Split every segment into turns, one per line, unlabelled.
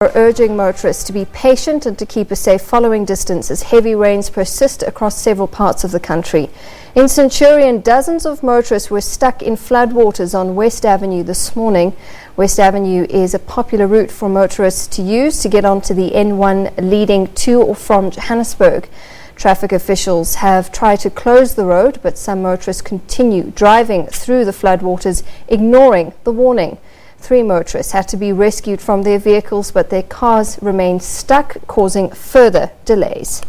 Are urging motorists to be patient and to keep a safe following distance as heavy rains persist across several parts of the country. In Centurion, dozens of motorists were stuck in floodwaters on West Avenue this morning. West Avenue is a popular route for motorists to use to get onto the N1 leading to or from Johannesburg. Traffic officials have tried to close the road, but some motorists continue driving through the floodwaters, ignoring the warning. 3 motorists had to be rescued from their vehicles, but their cars remain stuck, causing further delays.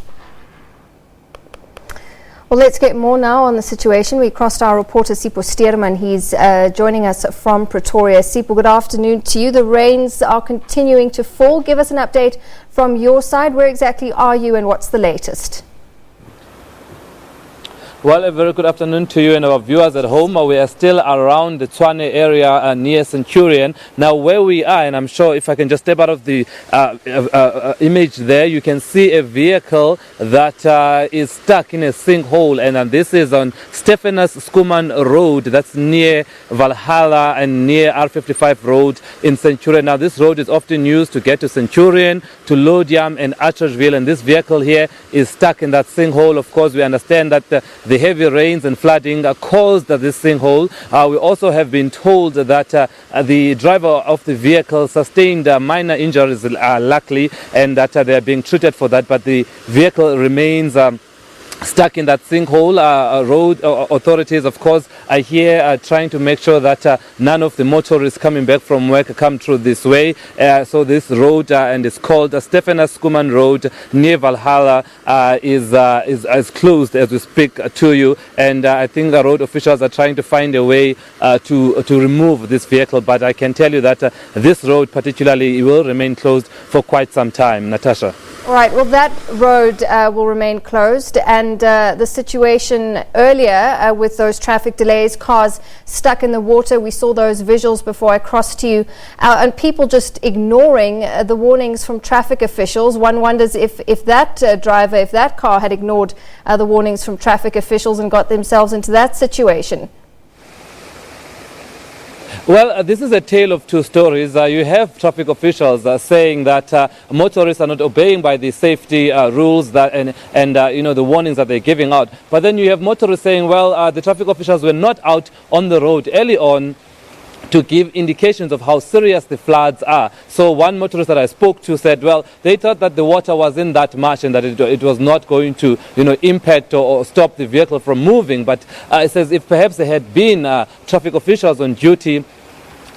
Well, let's get more now on the situation. We crossed our reporter Sipho Steerman. He's joining us from Pretoria. Sipho, good afternoon to you. The rains are continuing to fall. Give us an update from your side. Where exactly are you and what's the latest?
Well, a very good afternoon to you and our viewers at home. We are still around the Tshwane area near Centurion. Now, where we are, and I'm sure if I can just step out of the image there, you can see a vehicle that is stuck in a sinkhole. And this is on Stephanus Skuman Road. That's near Valhalla and near R55 Road in Centurion. Now, this road is often used to get to Centurion, to Lodium and Archersville. And this vehicle here is stuck in that sinkhole. Of course, we understand that the heavy rains and flooding caused this sinkhole. We also have been told that the driver of the vehicle sustained minor injuries, luckily, and that they are being treated for that. But the vehicle remains stuck in that sinkhole. Road authorities, of course, are here trying to make sure that none of the motorists coming back from work come through this way. So this road, and it's called Stephanus Skuman Road near Valhalla, is closed as we speak to you. And I think the road officials are trying to find a way to remove this vehicle. But I can tell you that this road particularly will remain closed for quite some time. Natasha.
All right, well, that road will remain closed, and the situation earlier with those traffic delays, cars stuck in the water, we saw those visuals before I crossed to you, and people just ignoring the warnings from traffic officials. One wonders if that driver, if that car had ignored the warnings from traffic officials and got themselves into that situation.
Well, this is a tale of two stories. You have traffic officials saying that motorists are not obeying by the safety rules that and the warnings that they're giving out. But then you have motorists saying, well, the traffic officials were not out on the road early on to give indications of how serious the floods are. So one motorist that I spoke to said, well, they thought that the water wasn't that much and that it was not going to, impact or stop the vehicle from moving. But it says if perhaps there had been traffic officials on duty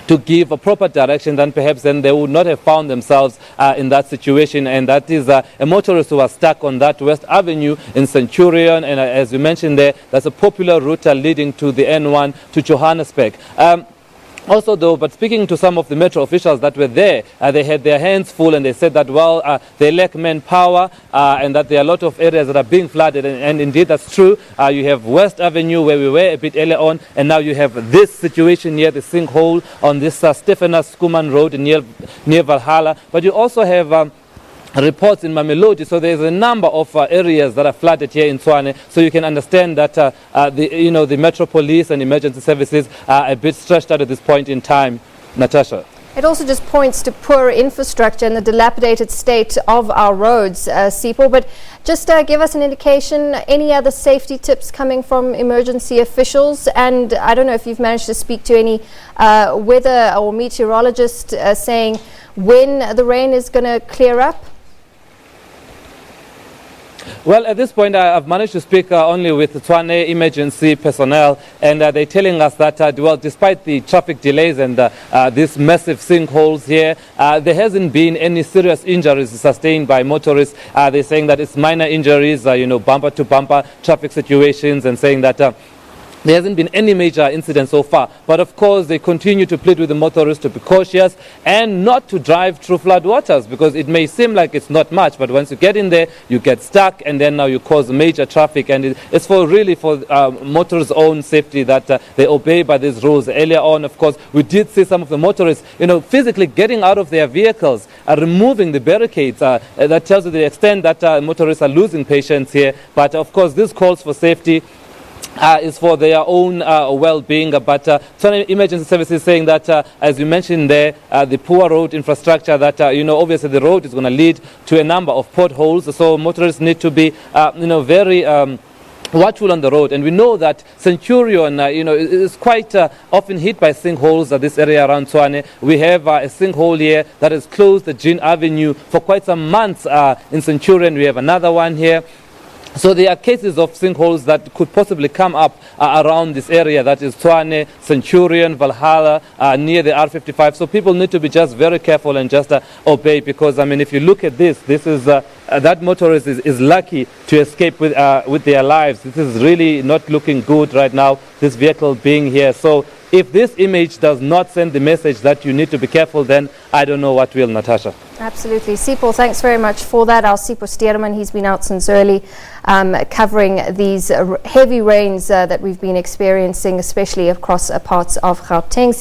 to give a proper direction, then perhaps then they would not have found themselves in that situation. And that is a motorist who was stuck on that West Avenue in Centurion. And as you mentioned there, that's a popular route leading to the N1 to Johannesburg. Also, though, but speaking to some of the metro officials that were there, they had their hands full and they said that, well, they lack manpower and that there are a lot of areas that are being flooded. And indeed, that's true. You have West Avenue where we were a bit earlier on, and now you have this situation near the sinkhole on this Stephanus Skuman Road near Valhalla. But you also have reports in Mamelodi, so there's a number of areas that are flooded here in Tshwane, so you can understand that the Metro Police and emergency services are a bit stretched out at this point in time. Natasha.
It also just points to poor infrastructure and the dilapidated state of our roads, Sipho. But just give us an indication, any other safety tips coming from emergency officials? And I don't know if you've managed to speak to any weather or meteorologist saying when the rain is going to clear up?
Well, at this point, I've managed to speak only with Tshwane emergency personnel, and they're telling us that, well, despite the traffic delays and these massive sinkholes here, there hasn't been any serious injuries sustained by motorists. They're saying that it's minor injuries, bumper-to-bumper traffic situations, and saying that there hasn't been any major incident so far. But of course, they continue to plead with the motorists to be cautious and not to drive through floodwaters, because it may seem like it's not much, but once you get in there, you get stuck, and then now you cause major traffic. And it's for motorists' own safety that they obey by these rules. Earlier on, of course, we did see some of the motorists, physically getting out of their vehicles, removing the barricades. That tells you the extent that motorists are losing patience here. But of course, this calls for safety. is for their own well-being, but Tshwane Emergency Service is saying that, as you mentioned there, the poor road infrastructure, that obviously the road is going to lead to a number of potholes, so motorists need to be very watchful on the road. And we know that Centurion is quite often hit by sinkholes at this area around Tshwane. We have a sinkhole here that has closed the Jean Avenue for quite some months in Centurion. We have another one here. So there are cases of sinkholes that could possibly come up around this area, that is Tshwane, Centurion, Valhalla, near the R55. So people need to be just very careful and just obey, because, I mean, if you look at this is that motorist is lucky to escape with their lives. This is really not looking good right now, this vehicle being here. So if this image does not send the message that you need to be careful, then I don't know what will, Natasha.
Absolutely. Sipho, thanks very much for that. Our Sipho Steerman, he's been out since early covering these heavy rains that we've been experiencing, especially across parts of Gauteng.